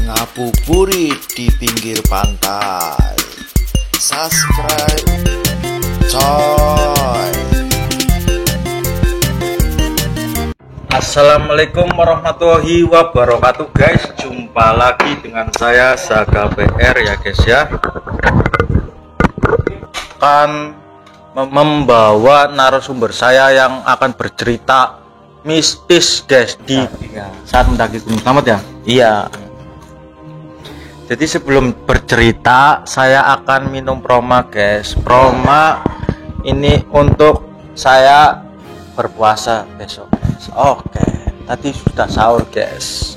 ngabuburit di pinggir pantai. Subscribe, coy. Assalamualaikum warahmatullahi wabarakatuh guys. Jumpa lagi dengan saya Saga PR ya guys ya. Akan membawa narasumber saya yang akan bercerita mistis guys di saat mendaki Gunung Slamet ya. Iya. Jadi sebelum bercerita saya akan minum proma guys. Proma ini untuk saya berpuasa besok guys. Oke, tadi sudah sahur guys.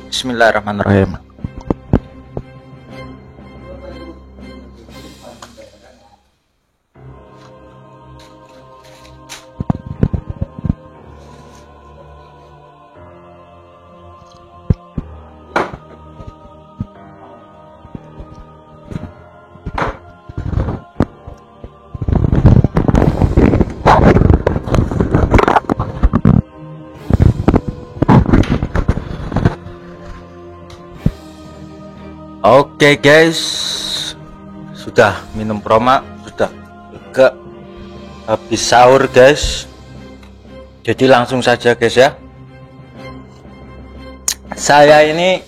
Bismillahirrahmanirrahim. Oke guys, sudah minum proma, sudah juga habis sahur guys. Jadi langsung saja guys ya. Saya ini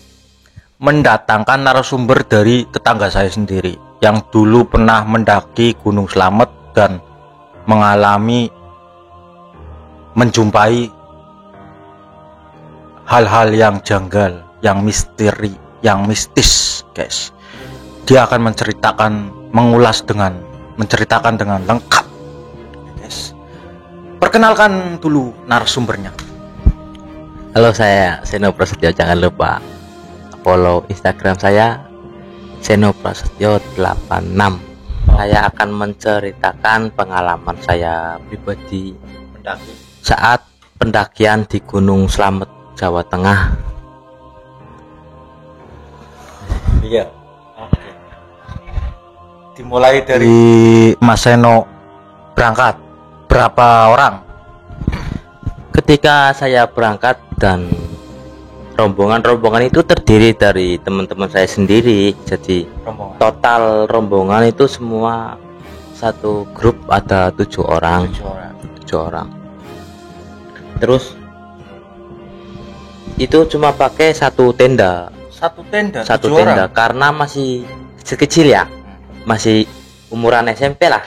mendatangkan narasumber dari tetangga saya sendiri yang dulu pernah mendaki Gunung Slamet dan menjumpai hal-hal yang janggal, yang misteri, yang mistis guys. Dia akan menceritakan dengan lengkap guys. Perkenalkan dulu narasumbernya. Halo, saya Seno Prasetyo. Jangan lupa follow Instagram saya Seno Prasetyo 86. Saya akan menceritakan pengalaman saya pribadi saat pendakian di Gunung Slamet, Jawa Tengah. Iya. Oke. Dimulai dari Mas Seno berangkat berapa orang? Ketika saya berangkat dan rombongan itu terdiri dari teman-teman saya sendiri. Jadi total rombongan itu semua satu grup ada 7 orang. 7 orang. Terus itu cuma pakai satu tenda karena masih kecil ya, masih umuran SMP lah,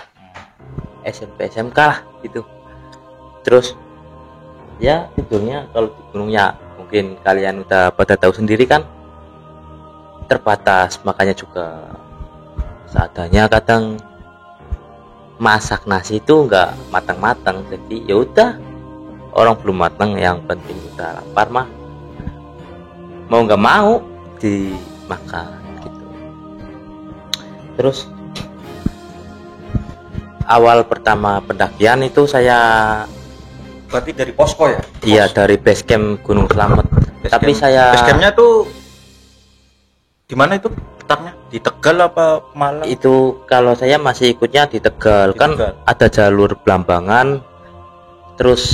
SMP SMK lah gitu. Terus ya tidurnya kalau di gunungnya mungkin kalian udah pada tahu sendiri kan, terbatas, makanya juga seadanya. Kadang masak nasi itu nggak matang-matang, jadi ya udah, orang belum matang yang penting udah lapar mah mau nggak mau dimakan gitu. Terus awal pertama pendakian itu saya berarti dari posko ya? Iya, dari base camp Gunung Slamet. Tapi saya base campnya tuh di mana itu letaknya? Di Tegal apa Malang? Itu kalau saya masih ikutnya di Tegal. Kan ada jalur Blambangan, terus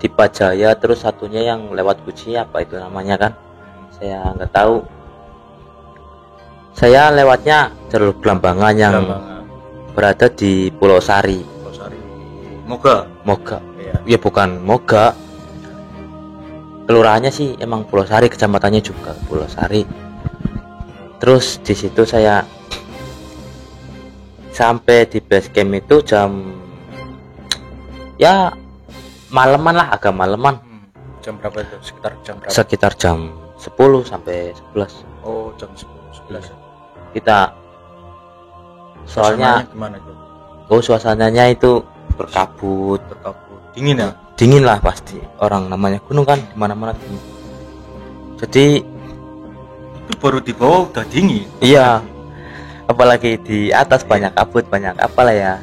di Pajaya, terus satunya yang lewat Guci, apa itu namanya kan? Saya nggak tahu. Saya lewatnya jalur Blambangan yang berada di Pulau Sari. Moga. Ya bukan Moga. Kelurahannya sih emang Pulau Sari, kecamatannya juga Pulau Sari. Terus di situ saya sampai di base camp itu ya maleman lah, agak maleman. Jam berapa itu? Sekitar jam 10 sampai 11. Oh, jam 11. Kita soalnya gimana itu? Oh, suasananya itu berkabut. Dingin ya? Dingin lah pasti. Orang namanya gunung kan, dimana-mana dingin. Jadi itu baru di bawah udah dingin. Iya. Apalagi di atas banyak kabut, banyak apalah ya.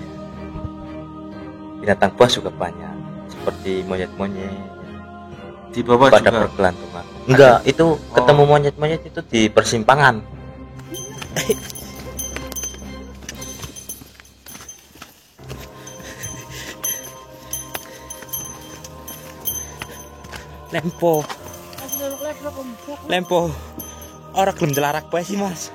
Binatang buas juga banyak. Seperti monyet-monyet. Di bawah pada juga bergelantungan. Enggak, itu ketemu monyet-monyet itu di persimpangan. Lempo. orang gelem delarak bae sih Mas.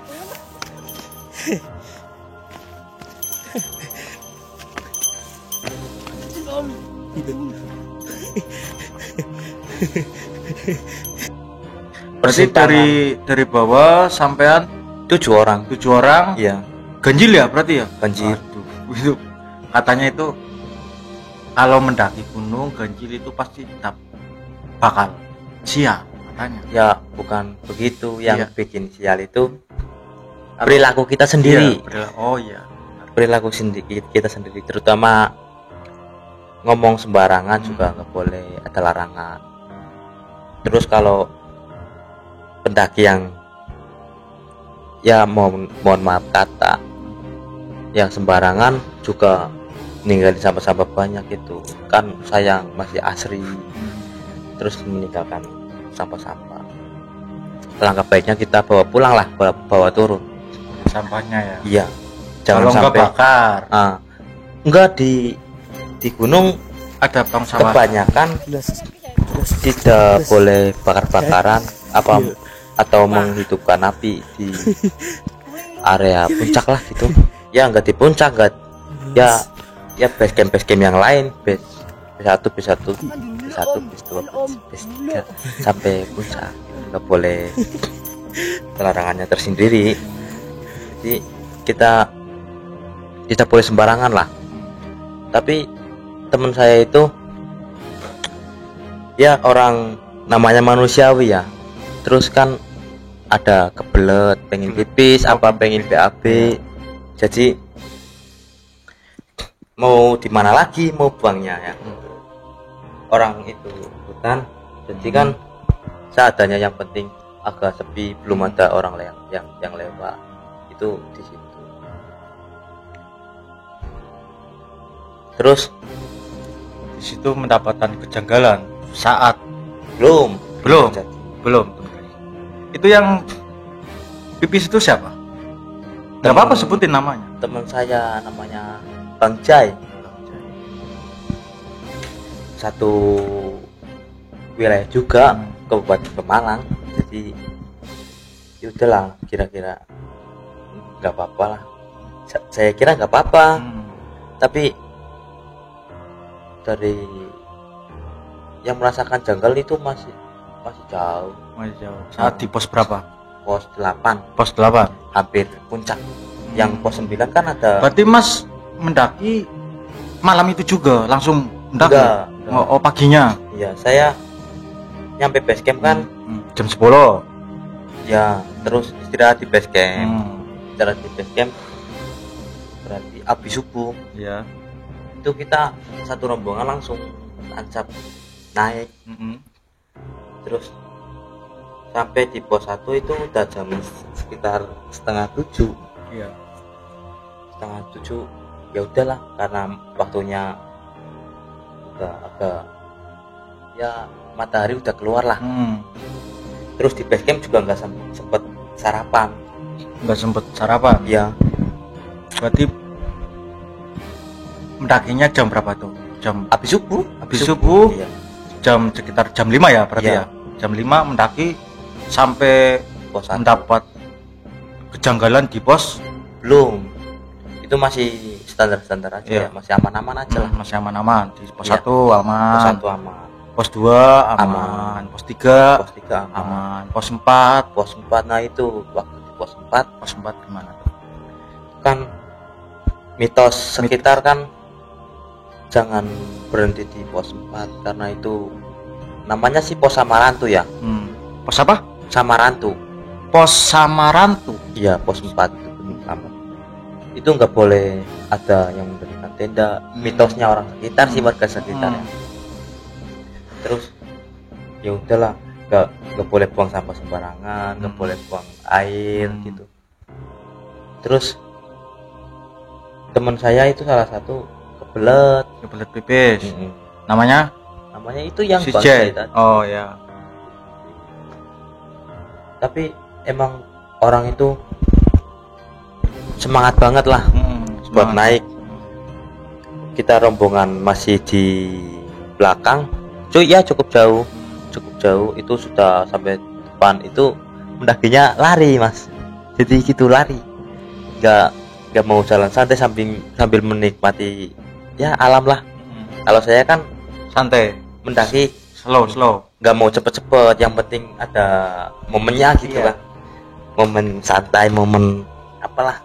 Berarti dari bawah sampean 7 orang. 7 orang. Iya, Ganjil ya berarti ya? ganjil. Waduh, itu katanya itu kalau mendaki gunung ganjil itu pasti tetap bakal sial katanya. Ya bukan begitu, yang Iya. bikin sial itu perilaku kita sendiri. Oh iya. Perilaku sendiri kita sendiri, terutama ngomong sembarangan juga nggak boleh, ada larangan. Terus kalau pendaki yang ya mohon maaf kata yang sembarangan juga ninggalin sampah-sampah banyak itu kan sayang, masih asri, terus meninggalkan sampah-sampah. Langkah baiknya kita bawa pulang lah, bawa turun Sampahnya ya. iya, Kalau jangan enggak sampai bakar. enggak di gunung Ada tong sampah. kebanyakan tidak boleh bakar-bakaran apa atau menghidupkan api di area puncak lah gitu ya, enggak di puncak, enggak ya base camp yang lain, base 1 base 2 base 3 sampai puncak, enggak boleh, larangannya tersendiri. Jadi kita tidak boleh sembarangan lah. Tapi teman saya itu ya orang namanya manusiawi ya, terus kan ada kebelet, pengen pipis apa pengen BAB, jadi mau di mana lagi mau buangnya ya, orang itu hutan, jadi kan seadanya, yang penting agak sepi, belum ada orang yang lewat, itu di situ. Terus Di situ mendapatkan kejanggalan saat belum jadi. belum. Itu yang pipis itu siapa? Enggak apa-apa sebutin namanya. Teman saya namanya Bang Jai, satu wilayah juga, Kabupaten Pemalang. Jadi ya udahlah, kira-kira nggak apa-apa lah, saya kira nggak apa-apa. Tapi dari yang merasakan janggal itu masih jauh. Saat di pos berapa? Pos 8, Pos 8. hampir puncak. Yang pos 9 kan ada. Berarti Mas mendaki malam itu juga langsung mendaki? Enggak. Oh, paginya. Iya, saya nyampe base camp kan Jam 10. ya, terus istirahat di base camp. Istirahat di base camp berarti habis subuh. Iya. Itu kita satu rombongan langsung tancap naik. Terus sampai di pos 1 itu udah jam sekitar setengah 7. Iya. Setengah 7 ya udahlah, karena waktunya udah agak ya matahari udah keluar lah. Terus di base camp juga nggak sempet sarapan. Nggak sempet sarapan. Ya, Berarti mendakinya jam berapa tuh? Jam habis subuh. subuh. Iya. Jam sekitar jam 5 ya berarti Iya. ya. Jam 5 mendaki sampai Pos 1 mendapat kejanggalan di pos. belum. Itu masih standar aja Iya. ya, masih aman-aman aja lah. Masih aman-aman. Di pos Iya. 1 aman. Pos 1 aman. Pos 2 aman. Pos 3 Pos 3 aman. aman. Pos 4. Pos 4, nah itu waktu di pos 4 Pos 4 gimana? kan mitos sekitar kan jangan berhenti di pos 4 karena itu namanya sih pos Samarantu ya. Pos apa? Samarantu. Pos Samarantu. Iya, pos 4 itu pertama. Itu nggak boleh ada yang mendirikan tenda. Mitosnya orang sekitar sih, warga sekitar ya. Terus ya udahlah, nggak boleh buang sampah sembarangan, nggak boleh buang air gitu. Terus teman saya itu salah satu kebelet pipis. Namanya itu yang si Bang Jai. Jai tadi. Oh ya. Tapi emang orang itu semangat banget lah buat naik. Kita rombongan masih di belakang, cukup jauh itu sudah sampai depan itu mendakinya lari mas, jadi gitu lari, nggak mau jalan santai sambil menikmati ya alam lah. Kalau saya kan Santai, mendaki slow. nggak mau cepet-cepet, yang penting ada momennya gitu Iya. kan, momen santai, momen apalah.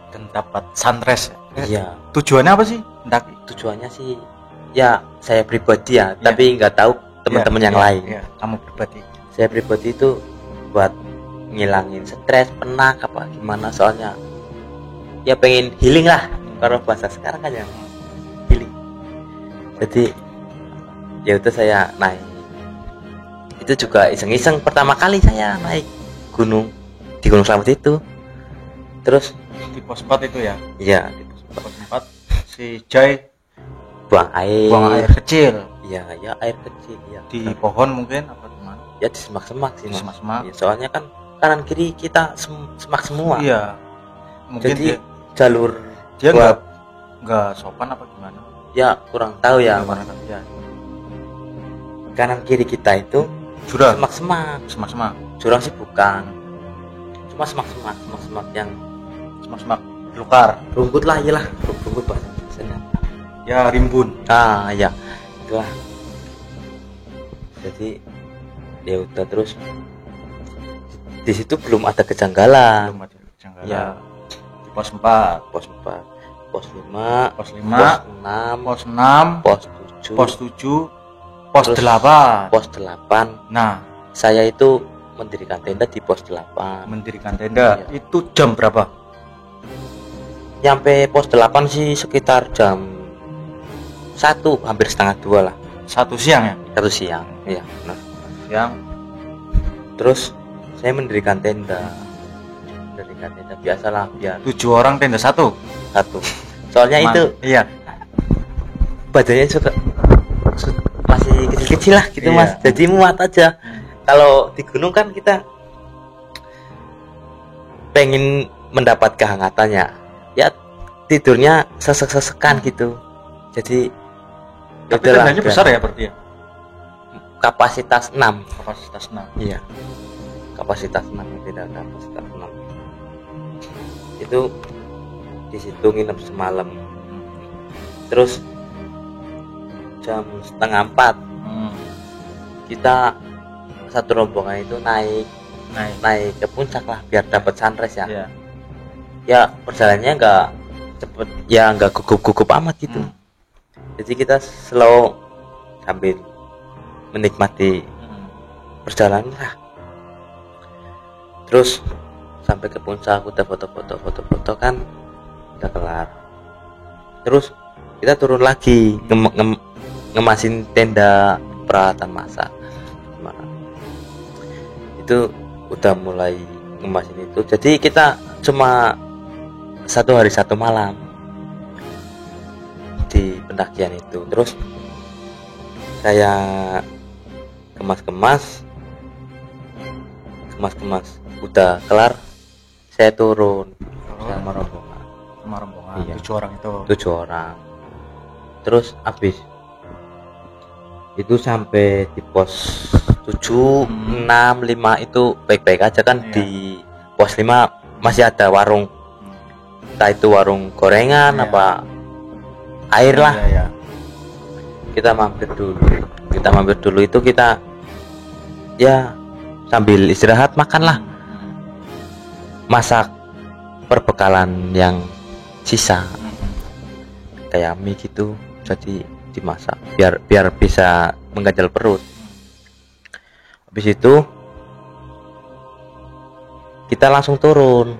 Dan dapat sunrise. Iya, Tujuannya apa sih mendaki? tujuannya sih ya saya pribadi ya, Iya. tapi nggak tahu teman-teman yang lain. Iya, kamu pribadi. Saya pribadi itu buat ngilangin stres, penat apa gimana, soalnya ya pengen healing lah, kalau bahasa sekarang kan ya healing. Jadi ya itu saya naik, itu juga iseng-iseng pertama kali saya naik gunung di Gunung Slamet itu. Terus Di pos 4 itu ya. ya Pos 4 si Jai buang air, buang air kecil ya air kecil ya, di pohon mungkin apa gimana? ya di semak-semak sih Di Mas. semak-semak. Ya, soalnya kan kanan kiri kita semak semua. Iya. Mungkin Jadi jalur dia buat- nggak sopan apa gimana? ya kurang tahu ya Iya, Mas. ya. Kanan kiri kita itu Jurang. semak-semak, Semak-semak. jurang sih bukan, cuma semak-semak yang Semak-semak belukar. rumput lah, iyalah rumput bahasanya. Ya rimbun. Ya itulah. Jadi ya udah, terus di situ belum ada kejanggalan. Belum ada kejanggalan. Ya. Di pos 4, Pos 4, pos 5, pos 5, pos 6, pos 6, pos 7, pos 7, pos Terus 8. pos 8. Nah, Saya itu mendirikan tenda di pos 8. mendirikan tenda. Iya. Itu jam berapa? Nyampe pos 8 sih sekitar jam 1, hampir setengah 2 lah. 1 siang ya? 1 siang. Iya, benar. Siang. Terus saya mendirikan tenda. Biasalah biar 7 orang tenda 1. satu. Soalnya itu Iya. badannya suka masih kecil-kecil lah gitu Iya. Mas. Jadi muat aja. Kalau di gunung kan kita pengen mendapat kehangatannya, ya tidurnya sesek-sesekan gitu. Jadi Tapi udahlah, tendanya besar ya berarti ya? kapasitas 6. Kapasitas 6. Iya, kapasitas 6, tidak kapasitas 6. Itu di situ nginep semalam. Terus jam setengah 4 kita satu rombongan itu naik ke puncak lah biar dapat sunrise ya. Iya. Ya perjalanannya nggak cepet, ya nggak gugup-gugup amat gitu. Jadi kita slow sambil menikmati perjalanan lah. Terus sampai ke puncak udah foto-foto kan udah kelar. Terus kita turun lagi ngemasin tenda, peralatan masak. Gimana? Itu udah mulai ngemasin itu. Jadi kita cuma 1 hari 1 malam di pendakian itu. Terus saya kemas udah kelar, saya turun sama rombongan. Sama rombongan. Iya. 7 orang itu. 7 orang. Terus habis itu sampai di pos 7, 6, 5 itu baik-baik aja kan. Iya. Di pos 5 masih ada warung, entah itu warung gorengan Iya. apa air lah. Iya. Kita mampir dulu itu kita ya sambil istirahat makan lah, masak perbekalan yang sisa kayak mie gitu, jadi dimasak biar bisa mengganjal perut. Habis itu kita langsung turun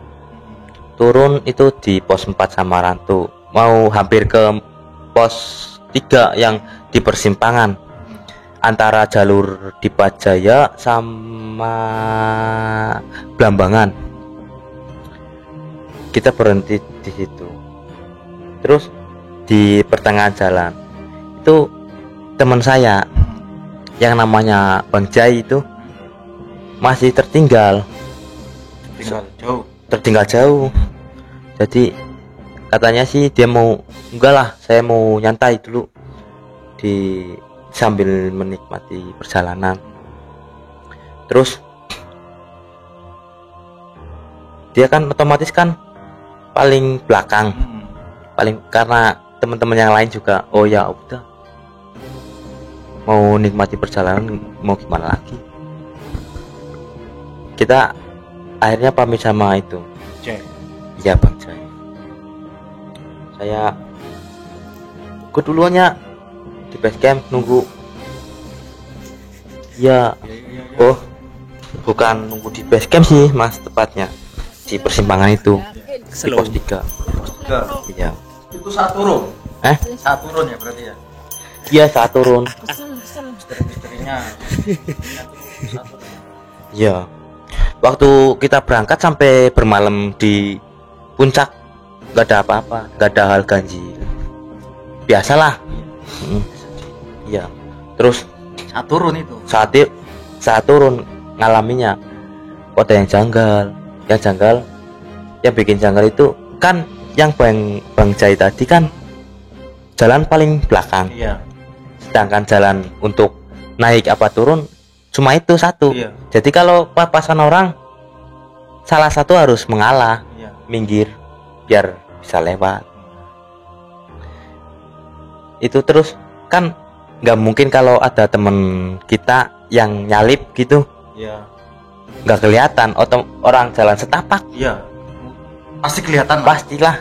itu di pos 4 Samarantu, mau hampir ke pos 3 yang di persimpangan antara jalur Dipajaya sama Blambangan. Kita berhenti di situ. Terus di pertengahan jalan itu teman saya yang namanya Bang Jai itu masih tertinggal jauh. Jadi katanya sih dia mau, enggak lah, saya mau nyantai dulu di sambil menikmati perjalanan. Terus dia kan otomatis kan paling belakang, paling karena teman-teman yang lain juga oh ya udah mau nikmati perjalanan mau gimana lagi, kita akhirnya pamit sama itu iya Bang Jai. Saya keduluannya di base camp nunggu ya. Oh bukan nunggu di base camp sih Mas, tepatnya di persimpangan itu di pos 3. Iya. Itu saat turun. Saat turun ya berarti ya. Iya saat turun. Misteri-misterinya. Iya. Waktu kita berangkat sampai bermalam di puncak nggak ada apa-apa, nggak ada hal ganjil. Biasalah. Iya. Terus Saat turun itu. Saat turun ngalaminya kok ada yang janggal. Yang bikin janggal itu kan yang Bang Jai tadi kan jalan paling belakang. Iya. Sedangkan jalan untuk naik apa turun cuma itu satu. Iya. Jadi kalau papasan orang salah satu harus mengalah, Iya. minggir biar bisa lewat. Itu terus kan nggak mungkin kalau ada temen kita yang nyalip gitu Iya. nggak kelihatan, orang jalan setapak Iya. Pasti kelihatan lah. pastilah.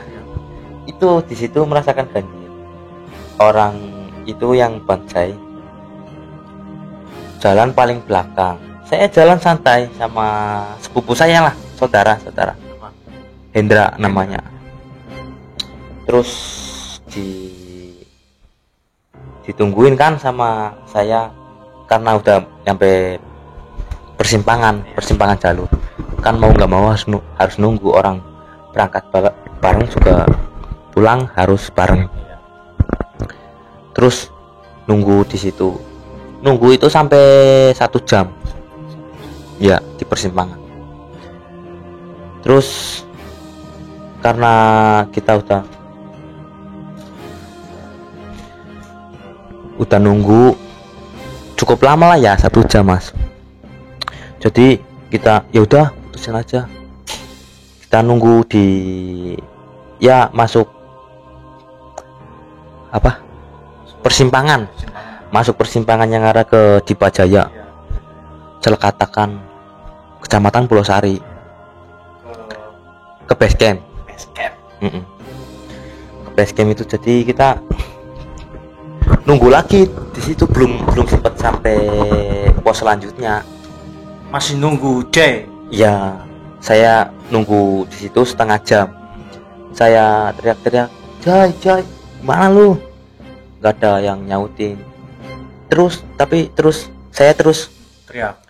Itu di situ merasakan ganjil. Orang itu yang Bajai jalan paling belakang, saya jalan santai sama sepupu saya lah, saudara Hendra namanya. Terus ditungguin kan sama saya karena udah nyampe persimpangan jalur kan, mau nggak mau harus nunggu orang berangkat bareng juga pulang harus bareng. Terus nunggu di situ, nunggu itu sampai 1 jam ya di persimpangan. Terus karena kita udah nunggu cukup lama lah ya, 1 jam Mas. Jadi kita ya udah putusin aja, kita nunggu di ya masuk apa persimpangan, masuk persimpangan yang arah ke Dipajaya, Celekatakan, Kecamatan Pulau Sari, ke base camp. Ke base camp itu jadi kita nunggu lagi di situ, belum sempat sampai pos selanjutnya. Masih nunggu Jai. Ya, saya nunggu di situ setengah jam. Saya teriak-teriak, Jai, mana lu? Gak ada yang nyautin. Terus saya terus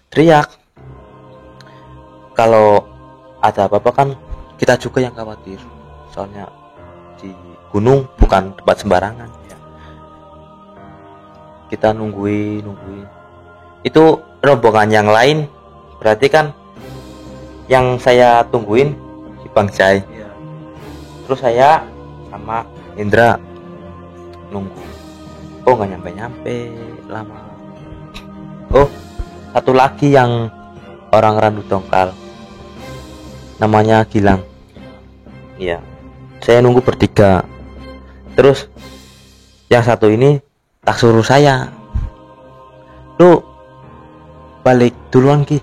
teriak. Kalau ada apa-apa kan kita juga yang khawatir. Soalnya di gunung bukan tempat sembarangan. Kita nungguin. Itu rombongan yang lain, berarti kan yang saya tungguin si Bang Jai. Terus saya sama Indra nunggu. Oh nggak nyampe lama. Oh satu lagi yang orang Randu Dongkal, namanya Gilang. Iya, saya nunggu bertiga. Terus yang satu ini tak suruh saya, lu balik duluan Ki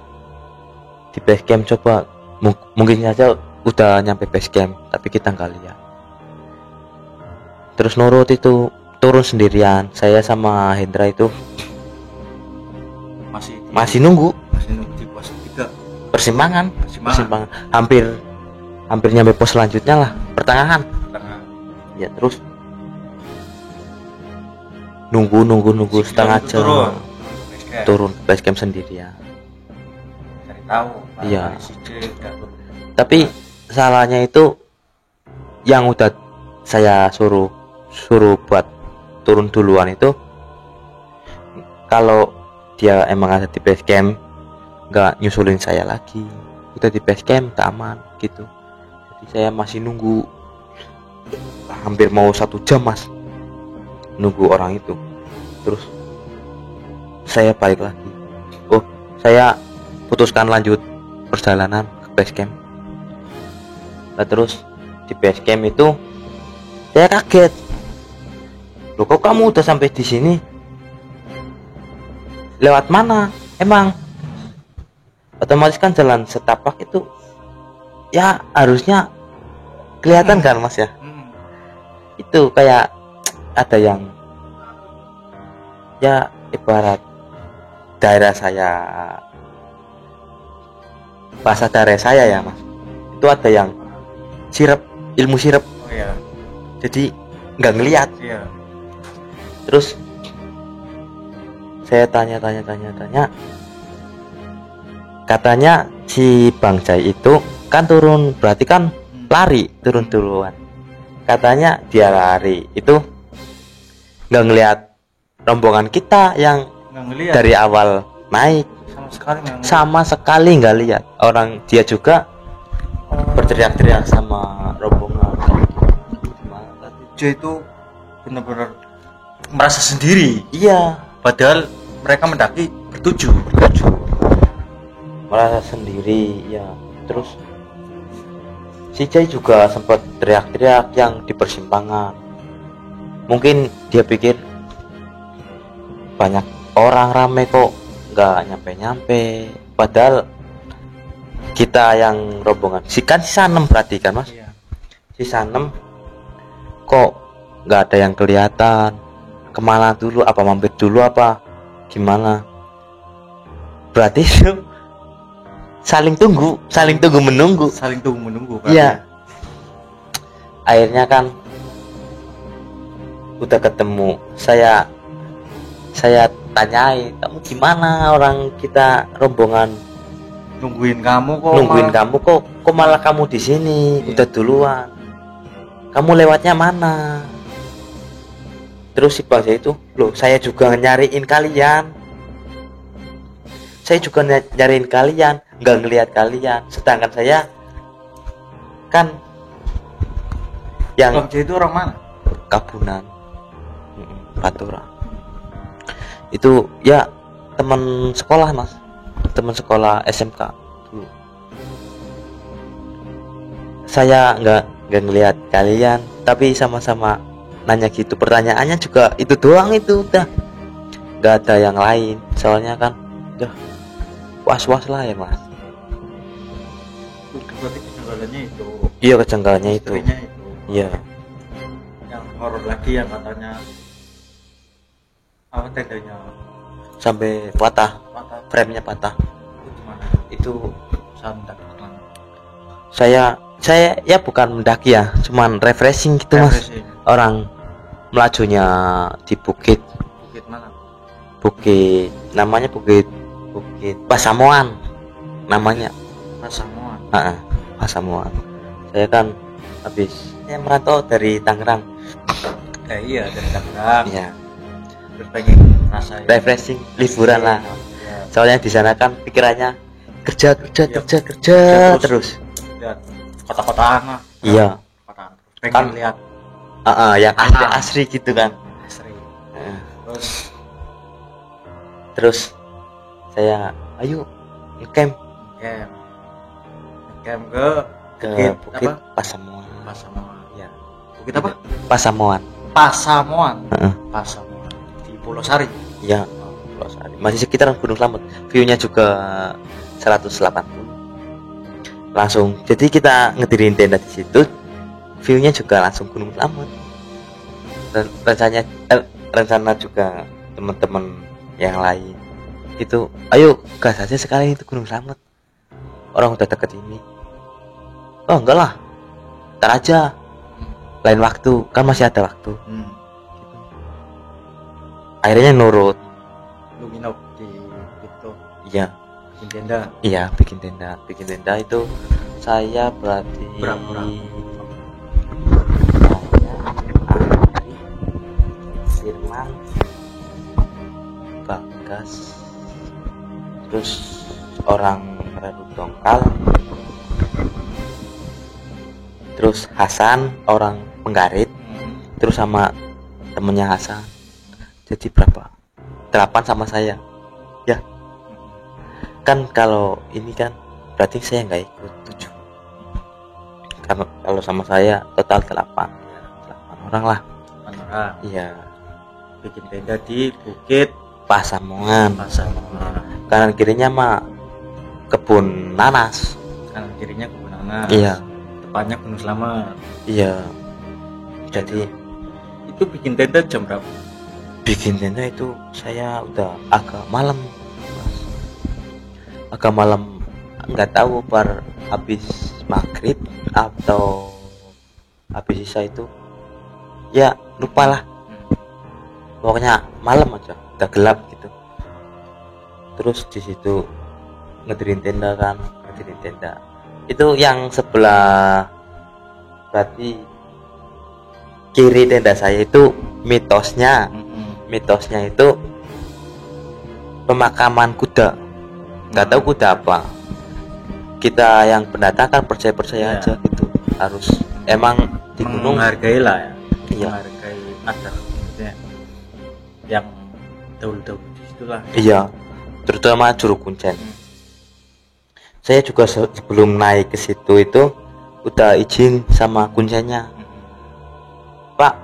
di base camp, coba mungkin saja udah nyampe base camp tapi kita nggak lihat. Terus nurut, itu turun sendirian. Saya sama Hendra itu masih nunggu di pos 3 persimpangan. hampir nyampe pos selanjutnya lah, pertengahan. Ya terus nunggu setengah jam, turun base camp sendirian. Cari tahu. Iya. Tapi salahnya itu yang udah saya suruh buat turun duluan itu, kalau dia emang ada di base camp nggak nyusulin saya lagi, udah di base camp tak aman gitu. Jadi saya masih nunggu hampir mau 1 jam Mas, nunggu orang itu. Terus saya balik lagi, saya putuskan lanjut perjalanan ke base camp. Nah, terus di base camp itu saya kaget, loh kok kamu udah sampai di sini, lewat mana emang? Otomatis kan jalan setapak itu ya harusnya kelihatan kan mas ya. Itu kayak ada yang ya ibarat daerah saya, bahasa daerah saya ya mas, itu ada yang sirep, ilmu sirep. Oh iya. Jadi nggak ngelihat. Iya. Terus saya tanya, katanya si Bang Jai itu kan turun, berarti kan lari, turun duluan. Katanya dia lari itu nggak ngelihat rombongan kita yang Nggak ngelihat. dari awal naik, Sama sekali nggak ngelihat. sama sekali nggak lihat. Orang dia juga berteriak-teriak sama rombongan. Gimana tadi? Dia itu benar-benar merasa sendiri. Iya, Padahal mereka mendaki bertujuh. merasa sendiri ya. Terus si Jai juga sempat teriak-teriak yang di persimpangan. Mungkin dia pikir banyak orang rame kok nggak nyampe-nyampe, padahal kita yang rombongan si 6 berarti kan mas. Iya. Si 6 kok nggak ada yang kelihatan, kemana dulu, apa mampir dulu apa gimana. Berarti itu saling tunggu menunggu. Saling tunggu menunggu. Iya. Akhirnya kan udah ketemu, saya tanyai, kamu gimana, orang kita rombongan Nungguin kamu kok. kamu kok malah kamu di sini. Iya. Udah duluan, kamu lewatnya mana? Terus si bangsa itu, loh saya juga nyariin kalian, nggak ngelihat kalian, sedangkan saya kan yang Bang Jai itu orang mana? Kabunan, Patura. Itu ya teman sekolah mas, teman sekolah SMK dulu. Saya nggak ngelihat kalian, tapi sama-sama nanya gitu. Pertanyaannya juga itu doang, itu udah nggak ada yang lain. Soalnya kan udah was-was lah ya mas. Berarti kejanggalannya itu. Iya, kejanggalannya itu. Istrinya itu. Iya. Yang horor lagi yang katanya apa, tendanya Sampai patah, patah. frame-nya patah. Itu gimana? Itu Sandak gimana? saya ya bukan mendaki ya, cuman refreshing gitu mas. Refreshing. Orang melajunya di bukit Bukit mana? namanya bukit Pasamuan namanya. Pasamuan. Pasamuan. Saya kan habis saya merantau dari Tangerang. Iya, dari Tangerang. Iya, Terus pengen rasain refreshing, liburan lah. Iya. Soalnya di sana kan pikirannya kerja Iya. terus. Lihat kota-kotaan lah. Iya. Kotaan. Pengen Kan- lihat Yang asri gitu kan. asri. Heeh. Terus Saya ayo ngecamp camp. Camp ke ke bukit apa? Pasamuan. Pasamuan. Ya, Bukit apa? Pasamuan. Pasamuan. Heeh. Pasamuan. Di Pulau Sari. Ya, Pulau Sari. Masih sekitaran Gunung Slamet. View-nya juga 180. Langsung. Jadi kita ngedirin tenda di situ. View-nya juga langsung Gunung Slamet. Dan rencana juga teman-teman yang lain itu, ayo gas aja sekali itu Gunung Slamet. Orang udah deket ini. Oh enggak lah, ntar aja, lain waktu, kan masih ada waktu. Akhirnya nurut. Lu nginep di itu, Iya, bikin tenda. bikin tenda itu saya berarti Berapa? Firman, Bagas, terus orang Radu Dongkal, terus Hasan orang Penggarit, terus sama temennya Hasan. Jadi berapa? 8 sama saya. Ya. Kan kalau ini kan berarti saya nggak ikut 7. karena kalau sama saya total 8 orang lah. 8 orang. Iya, Bikin tenda di Bukit Pasamongan. Pasamongan. Kanan kirinya mah kebun nanas. Kanan kirinya kebun nanas. Iya. Depannya Gunung Slamet. Iya. Jadi Itu bikin tenda jam berapa? bikin tenda itu saya udah agak malam, Mas. Agak malam, nggak tahu per habis maghrib atau habis sisa itu, ya lupa lah. Pokoknya malam aja, udah gelap gitu. Terus di situ ngedirin tenda kan, ngedirin tenda. Itu yang sebelah, berarti kiri tenda saya itu mitosnya itu pemakaman kuda. Nggak tahu kuda apa. Kita yang pendatang kan percaya aja gitu. Harus emang di gunung menghargai lah ya. Iya. Menghargai adat maksudnya yang dahulu-dahulu di situ lah. Iya, terutama Curug Kuncen. Saya juga sebelum naik ke situ itu udah izin sama kuncennya. Pak,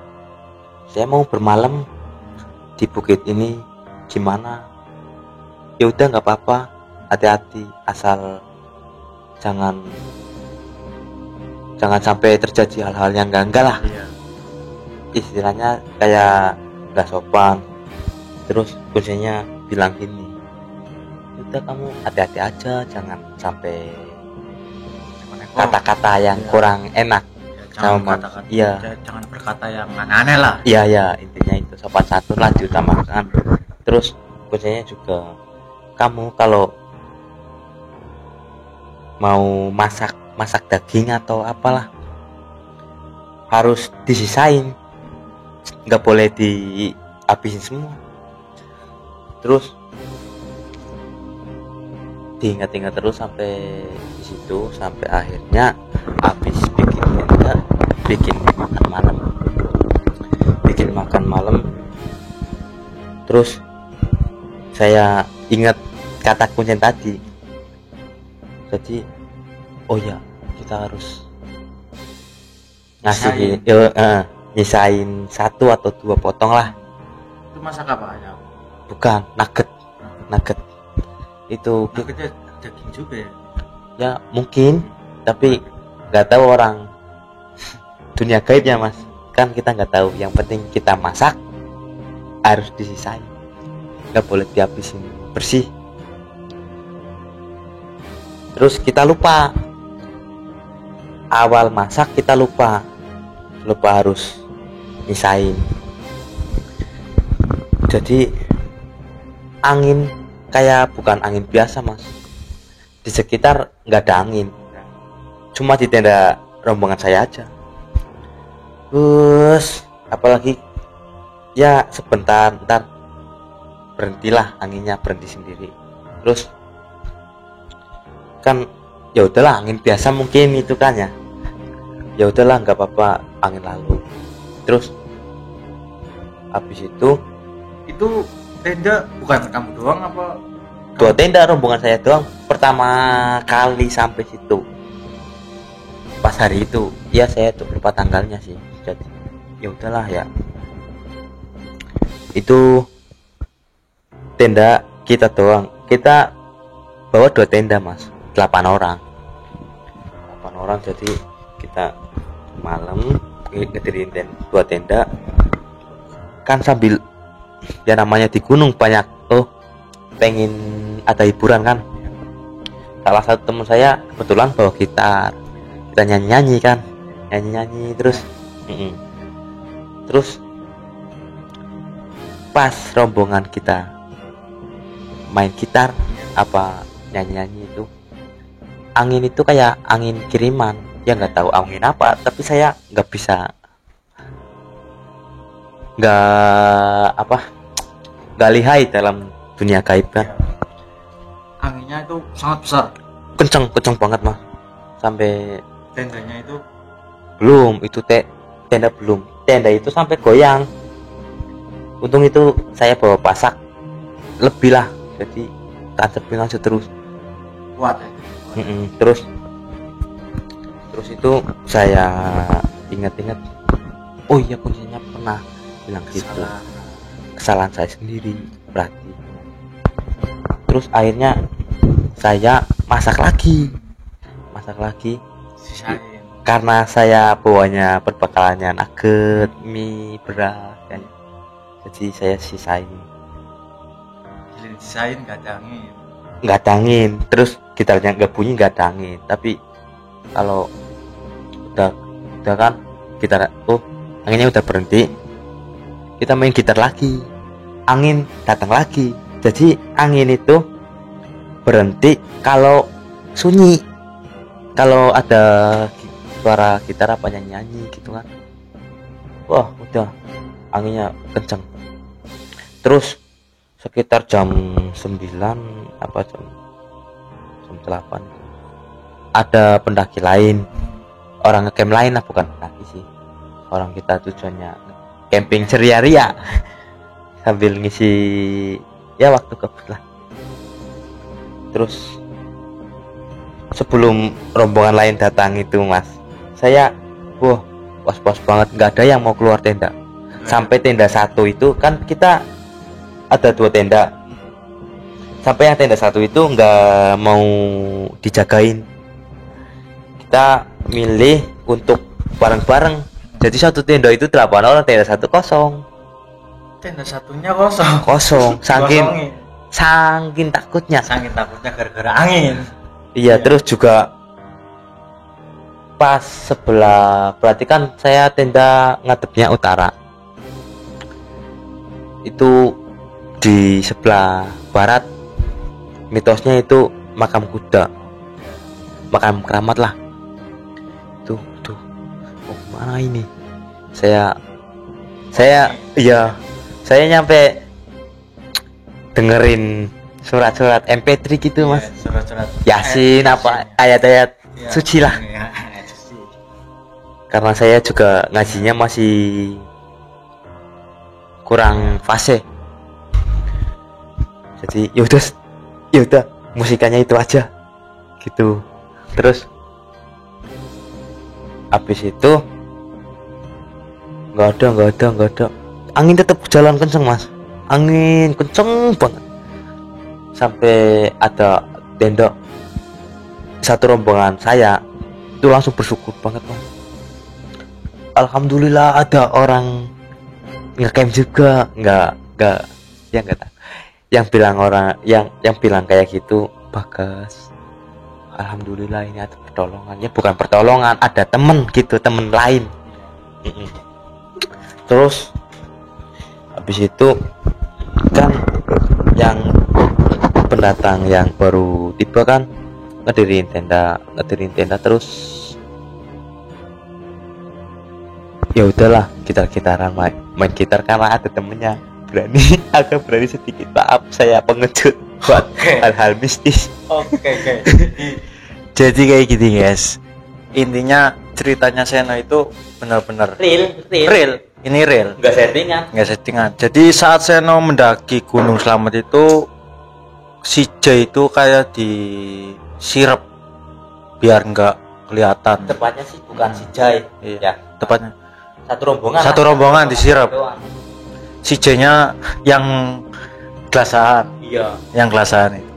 saya mau bermalam di bukit ini, gimana? Ya udah nggak apa-apa, hati-hati, asal jangan sampai terjadi hal-hal yang enggak lah. Iya. Istilahnya kayak nggak sopan. Terus kuncennya bilang gini, udah kamu hati-hati aja, jangan sampai kata-kata yang kurang enak. Jangan Iya. Jangan berkata yang aneh-aneh lah. Iya, intinya itu sopan santun lah diutamakan. Terus kuncennya juga, kamu kalau mau masak daging atau apalah harus disisain, nggak boleh dihabisin semua. Terus diingat-ingat terus sampai di situ, sampai akhirnya habis bikin makan malam. Terus saya ingat kata kuncen tadi. Jadi oh ya, kita harus ngasih nyisain 1 atau 2 potong lah. Itu masak apa ya? Bukan nugget itu Nuggetnya daging juga ya? ya mungkin, tapi nggak tahu orang dunia gaibnya, Mas, kan kita nggak tahu. Yang penting kita masak harus disisain, nggak boleh dihabisin bersih. Terus kita lupa awal masak, kita lupa harus nyisain. Jadi angin kayak bukan angin biasa, Mas. Di sekitar nggak ada angin, cuma di tenda rombongan saya aja. Terus apalagi ya sebentar ntar berhentilah anginnya, berhenti sendiri. Terus kan ya udahlah, angin biasa mungkin itu kan ya udahlah nggak apa-apa, angin lalu. Terus habis itu tenda bukan kamu doang apa? 2 tenda rombongan saya doang pertama kali sampai situ. Pas hari itu ya saya tuh lupa tanggalnya sih. Jadi ya udahlah ya, itu tenda kita doang. Kita bawa 2 tenda, Mas, 8 orang. Jadi kita malam ngedirin 2 tenda kan, sambil ya namanya di gunung banyak pengen ada hiburan kan. Salah satu teman saya kebetulan bawa gitar, kita nyanyi kan, terus pas rombongan kita main gitar apa nyanyi itu, angin itu kayak angin kiriman, ya nggak tahu angin apa, tapi saya nggak lihai dalam dunia gaib kan. Anginnya itu sangat besar. Kenceng banget, Mas. Sampai Tendanya itu belum, itu tenda belum. Tenda itu sampai goyang. Untung itu saya bawa pasak lebih lah, jadi tancapin aja terus. kuat ya. Terus Terus itu saya ingat-ingat, oh iya kuncinya pernah bilang gitu, kesalahan saya sendiri berarti. Terus akhirnya saya masak lagi Sisain. karena saya bawanya perbekalannya nugget, mie, beras kan, jadi saya sisain, nggak ada angin, terus gitarnya nggak bunyi, nggak ada angin. Tapi kalau udah kan gitar, oh anginnya udah berhenti, kita main gitar lagi, angin datang lagi. Jadi angin itu berhenti kalau sunyi, kalau ada suara gitar apa nyanyi gitu kan. Wah udah anginnya kenceng. Terus sekitar jam 9 apa jam 8 ada pendaki lain, orang ngecamp lain lah, bukan pendaki sih, orang kita tujuannya camping ceria-ria sambil ngisi ya waktu kebut lah. Terus sebelum rombongan lain datang itu mas, saya was-was banget, nggak ada yang mau keluar tenda. Sampai tenda 1 itu kan kita ada 2 tenda, sampai yang tenda 1 itu nggak mau dijagain, kita milih untuk bareng-bareng. Jadi satu tenda itu 8 orang, tenda 1 kosong. Tenda satunya kosong. Saking takutnya gara-gara angin. iya. Terus juga pas sebelah, berarti kan saya tenda ngadepnya utara, itu di sebelah barat mitosnya itu makam kuda, makam keramat lah. Tuh oh mana ini, saya nyampe dengerin surat-surat MP3 gitu mas, Surat-surat Yasin apa ayat-ayat suci lah. Karena saya juga ngajinya masih kurang fase, jadi yaudah musikannya itu aja gitu. Terus habis itu nggak ada, angin tetap jalan kenceng mas, angin kenceng banget, sampai ada tenda satu rombongan saya itu langsung bersyukur banget mas, alhamdulillah ada orang ngecamp juga. Nggak tahu yang bilang orang yang bilang kayak gitu, Bagas alhamdulillah ini ada pertolongannya, bukan pertolongan, ada temen gitu, temen lain. Terus habis itu kan yang pendatang yang baru tiba kan ngedirin tenda terus ya udahlah gitar-gitaran main gitar karena ada temennya berani. Agak berani sedikit, maaf saya pengecut buat hal-hal mistis. Oke. Jadi kayak gini guys, intinya ceritanya Seno itu benar-benar real. Ini real, nggak settingan. Jadi saat Seno mendaki Gunung Slamet itu, si J itu kayak disirep biar nggak kelihatan. Tepatnya sih bukan si Jai, iya. Tepatnya satu rombongan disirep. Si J-nya yang gelasaan. Iya. Yang gelasaan itu.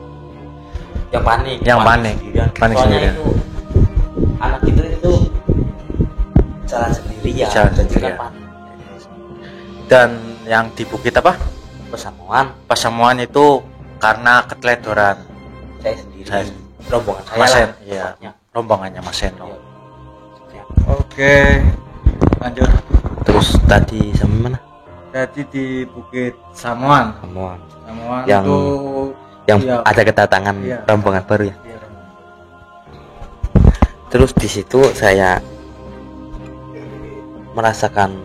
Yang panik sendirian. Itu anak itu jalan sendiri ya. Dan yang di bukit apa? Pasamuan itu karena keteledoran saya sendiri. Rombongan saya Mas lah. Iya. Rombongannya Mas Seno. Ya. Oke. Lanjut. Terus tadi sampai mana? Tadi di Bukit Samuan Yang itu iya, ada kedatangan iya, rombongan baru ya. iya. Terus di situ saya merasakan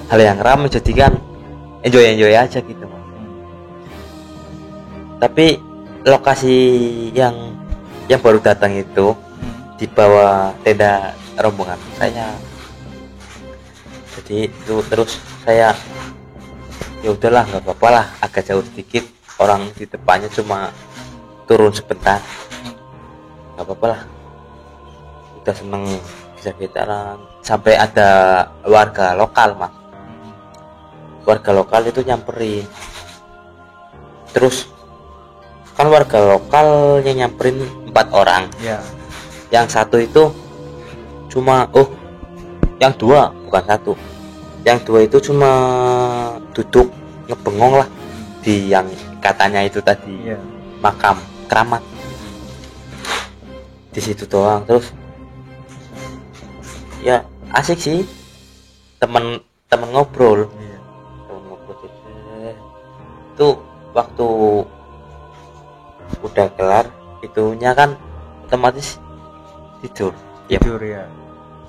hal yang ramai, jadi kan enjoy aja gitu. Tapi lokasi yang baru datang itu di bawah tenda rombongan saya. Jadi itu terus saya ya udahlah nggak apa-apa lah, agak jauh sedikit, orang di depannya cuma turun sebentar, nggak apa-apa lah. udah seneng bisa gitaran, sampai ada warga lokal mas, warga lokal itu nyamperin. Terus kan warga lokal yang nyamperin 4 orang, ya. yang satu itu cuma yang dua bukan satu, yang dua itu cuma duduk ngebengong lah di yang katanya itu tadi Iya. makam keramat, di situ doang. Terus ya asik sih, temen ngobrol, Iya. temen ngobrol itu waktu udah kelar itunya kan otomatis tidur ya, Tidur ya.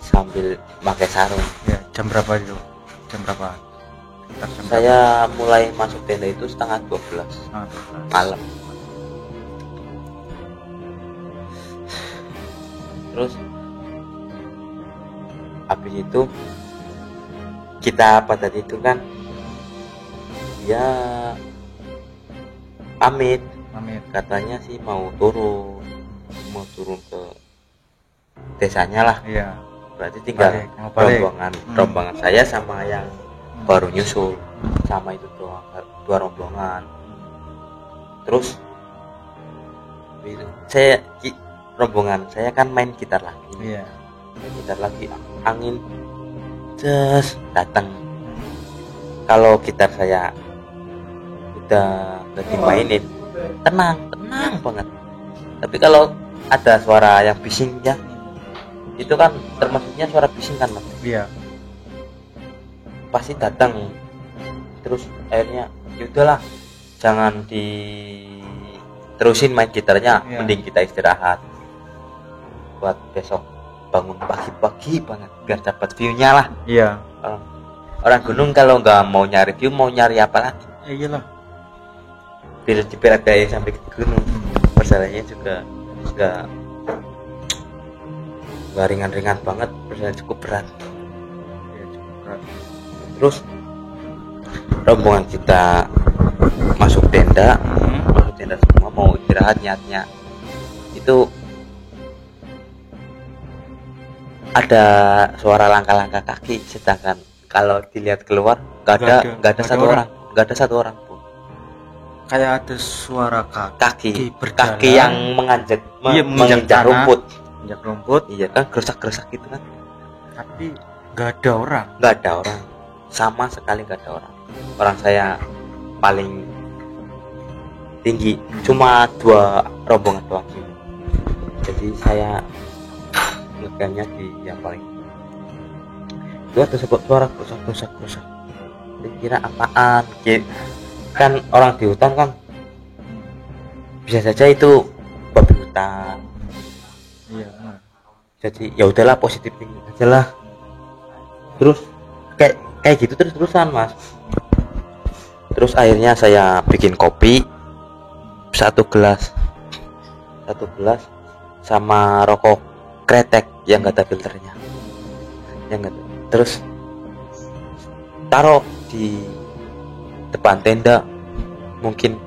sambil pakai sarung. Ya, jam berapa itu? Jam berapa? Sekitar jam Saya mulai masuk tenda itu setengah 12 berapa? malam. Terus habis itu kita pada itu kan dia pamit, Pamit. katanya sih mau turun ke desanya lah, Iya. berarti tinggal Mau balik. rombongan saya sama yang baru nyusul, sama itu doang, 2 rombongan. Terus rombongan saya kan main gitar lagi, Iya. main gitar lagi, angin datang. Kalau gitar saya udah gak dimainin, tenang banget. Tapi kalau ada suara yang bising ya, itu kan termasuknya suara bising kan mas, Iya. pasti datang. Terus akhirnya yaudahlah, jangan diterusin main gitarnya, Iya. mending kita istirahat buat besok bangun pagi-pagi banget biar dapat view-nya lah. Iya. Orang gunung kalau nggak mau nyari view, mau nyari apa lagi? Ya iyalah. Biar daya sampai ke gunung. Masalahnya juga nggak ringan-ringan banget, perjalanan cukup berat. Ya, cukup berat. Terus rombongan kita masuk tenda semua, mau istirahat niatnya. Itu ada suara langkah-langkah kaki, sedangkan kalau dilihat keluar nggak ada satu orang pun. Kayak ada suara Kaki berjalan. yang menginjak tanah, rumput. Injak rumput, Iya kan, gerusak gitu kan. tapi nggak ada orang. Nggak ada orang, sama sekali nggak ada orang. Orang saya paling tinggi, cuma 2 rombongan doang sih. Jadi saya ngegangnya di yang paling. Itu ada suara gerusak. Dikira apaan? Kan orang di hutan kan bisa saja itu babi hutan. Iya. Jadi ya udahlah, positif thinking aja lah. Terus kayak gitu terus-terusan mas. Terus akhirnya saya bikin kopi 1 gelas sama rokok kretek yang nggak ada filternya, terus taruh di depan tenda. Mungkin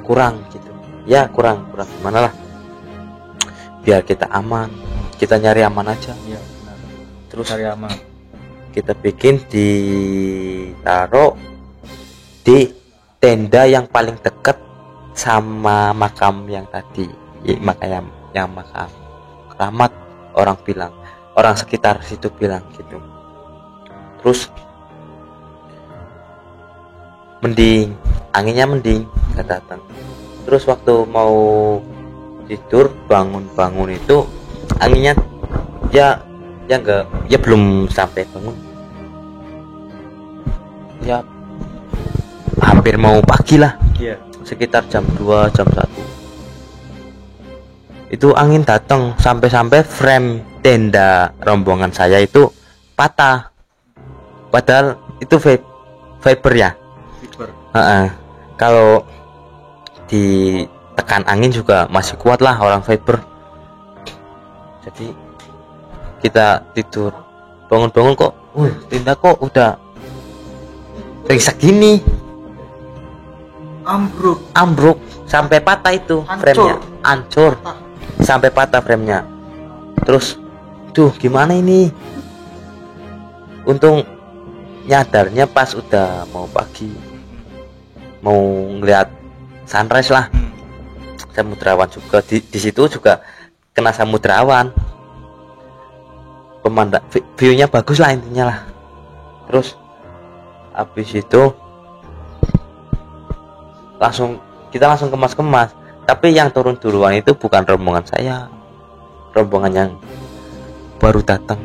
kurang gitu ya, kurang gimana lah, biar kita aman, kita nyari aman aja. Iya, benar. Terus Cari aman. kita bikin ditaruh di tenda yang paling dekat sama makam yang tadi, makam keramat, orang sekitar situ bilang gitu. Terus anginnya mending gak datang. Terus waktu mau tidur bangun itu anginnya ya belum sampai bangun, ya hampir mau pagi lah, Iya. sekitar jam 2 jam 1 itu angin datang, sampai frame tenda rombongan saya itu patah, padahal itu fiber ya. Fiber. Kalau ditekan angin juga masih kuat lah orang fiber. Jadi kita tidur, bangun kok tenda kok udah ringsek gini, ambruk sampai patah itu, Hancur. framenya hancur. sampai patah frame-nya. Terus duh gimana ini, untung nyadarnya pas udah mau pagi, mau ngeliat sunrise lah, samudrawan juga di situ juga kena samudrawan, pemandang view-nya bagus lah intinya lah. Terus habis itu kita langsung kemas, tapi yang turun duluan itu bukan rombongan saya, rombongan yang baru datang.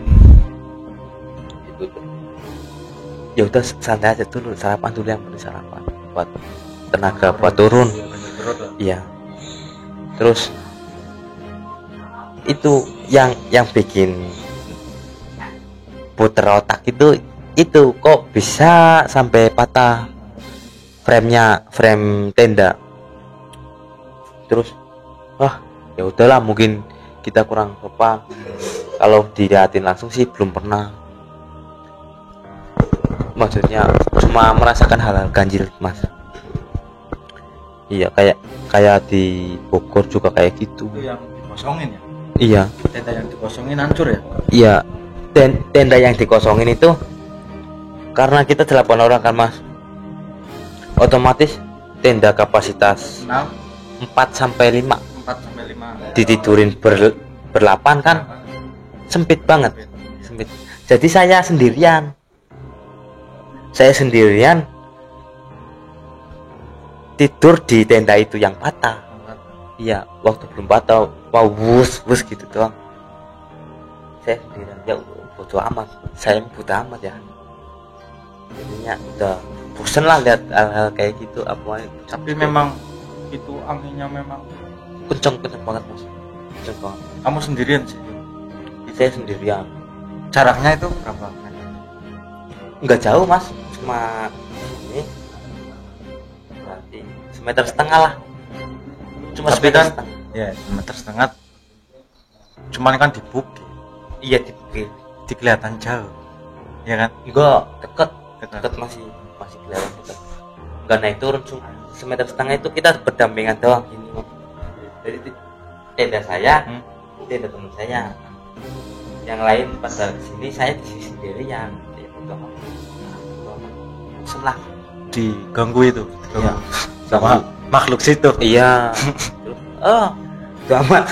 Ya udah santai aja dulu, sarapan dulu, yang penting sarapan buat tenaga buat turun. Iya. Terus itu yang bikin puter otak itu kok bisa sampai patah frame tenda. Terus ya udahlah, mungkin kita kurang sopan. Kalau dilihatin langsung sih belum pernah, maksudnya cuma merasakan hal-hal ganjil mas. Iya, kayak di Bogor juga kayak gitu. Itu yang dikosongin ya? Iya, Tenda yang dikosongin hancur ya? iya. Tenda yang dikosongin itu karena kita 8 orang kan mas, otomatis tenda kapasitas 4 sampai 5 ditidurin berlapan kan, sempit banget, sempit. Jadi saya sendirian tidur di tenda itu yang patah. Iya, waktu belum patah mau wus gitu doang. Saya sendirian, ya bodo amat, saya bodo amat ya. Jadinya udah bosen lah lihat hal-hal kayak gitu. Tapi memang itu anginnya memang kenceng banget mas, kenceng banget. Kamu sendirian sih? Saya sendirian. Jaraknya itu berapa meter? Nggak jauh mas, cuma ini berarti 1,5 meter lah, cuma Tapi 1,5 kan, meter. ya 1,5 meter. Cuman kan di bukit. Iya, di bukit. Di kelihatan jauh, ya kan? Enggak, deket masih kelihatan deket. Enggak naik turun, cuma 1,5 meter itu kita berdampingan doang gini. Jadi tenda saya, tenda teman saya, yang lain pada sini, saya di sini sendirian. Setelah Diganggu itu, iya, sama makhluk situ. Iya. Amat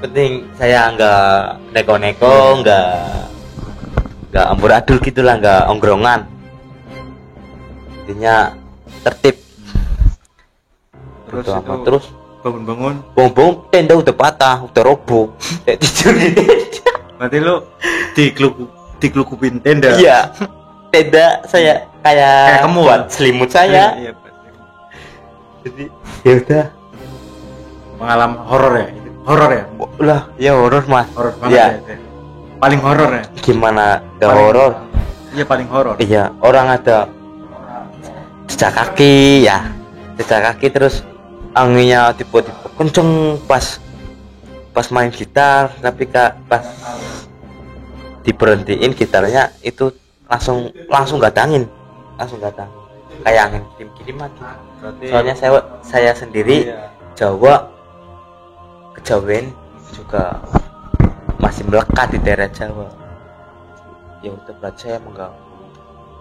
penting saya nggak neko-neko, nggak amburadul gitulah, nggak ongkrongan, intinya tertib. Terus bangun tenda udah patah, udah roboh. Kayak tidur di tenda. Berarti lu dikelukupin tenda. Iya, tenda saya kayak kamu buat selimut saya. Iya, Jadi ya udah, pengalaman horor ya? lah ya horor mas. Horor banget ya. ya. Paling horor ya? Gimana gak horor? Iya, paling horor. Iya, orang ada jejak kaki ya, terus anginnya tiba-tiba kenceng pas main gitar, tapi pas diberhentiin gitarnya itu langsung nggak angin, kayak angin kirim-kiriman gitu. Soalnya saya sendiri Jawa, kejawen juga masih melekat di daerah Jawa. Ya udah, berarti saya mengganggu.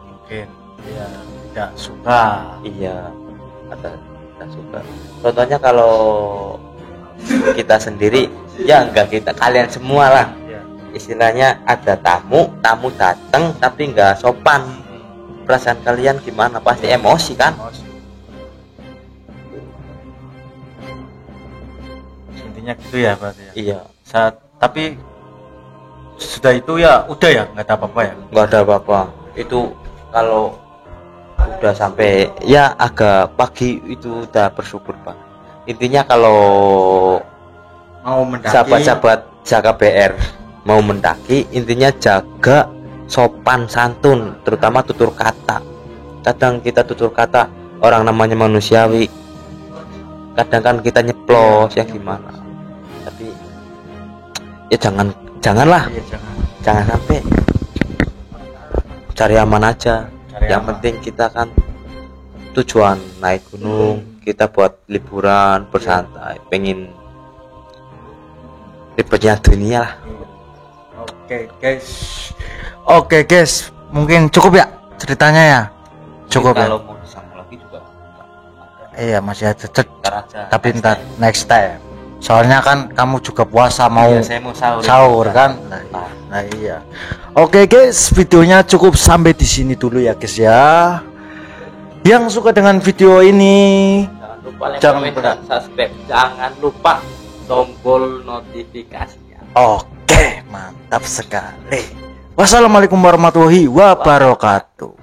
Mungkin dia tidak suka. Iya, ada tidak suka. Contohnya kalau kita sendiri, ya enggak kita, kalian semua lah. Istilahnya ada tamu datang tapi enggak sopan. Perasaan kalian gimana? Pasti emosi kan? Intinya gitu ya berarti ya. Iya. Tapi sudah itu ya udah ya, nggak ada apa-apa ya. Nggak ada apa-apa. Itu kalau udah sampai ya agak pagi itu udah bersyukur pak. Intinya kalau mau mendaki, sahabat-sahabat jaga BR mau mendaki, intinya jaga sopan santun, terutama tutur kata. Kadang kita tutur kata, orang namanya manusiawi, kadang kan kita nyeplos ya gimana. Tapi ya janganlah, jangan sampai. Cari aman aja. Yang penting kita kan tujuan naik gunung, kita buat liburan bersantai, pengen ribetnya dunia lah. Oke guys, mungkin cukup ya ceritanya ya. Cukup ya. Kalau mau disambung lagi juga Iya masih ada ntar aja. tapi ntar next time. Soalnya kan kamu juga puasa mau Iya, saya mau sahur. sahur kan. Nah iya. Oke guys, videonya cukup sampai di sini dulu ya guys ya. Yang suka dengan video ini Jangan lupa like, Jangan comment, lupa. dan subscribe. Jangan lupa tombol notifikasinya. Oke, mantap sekali. Wassalamualaikum warahmatullahi wabarakatuh.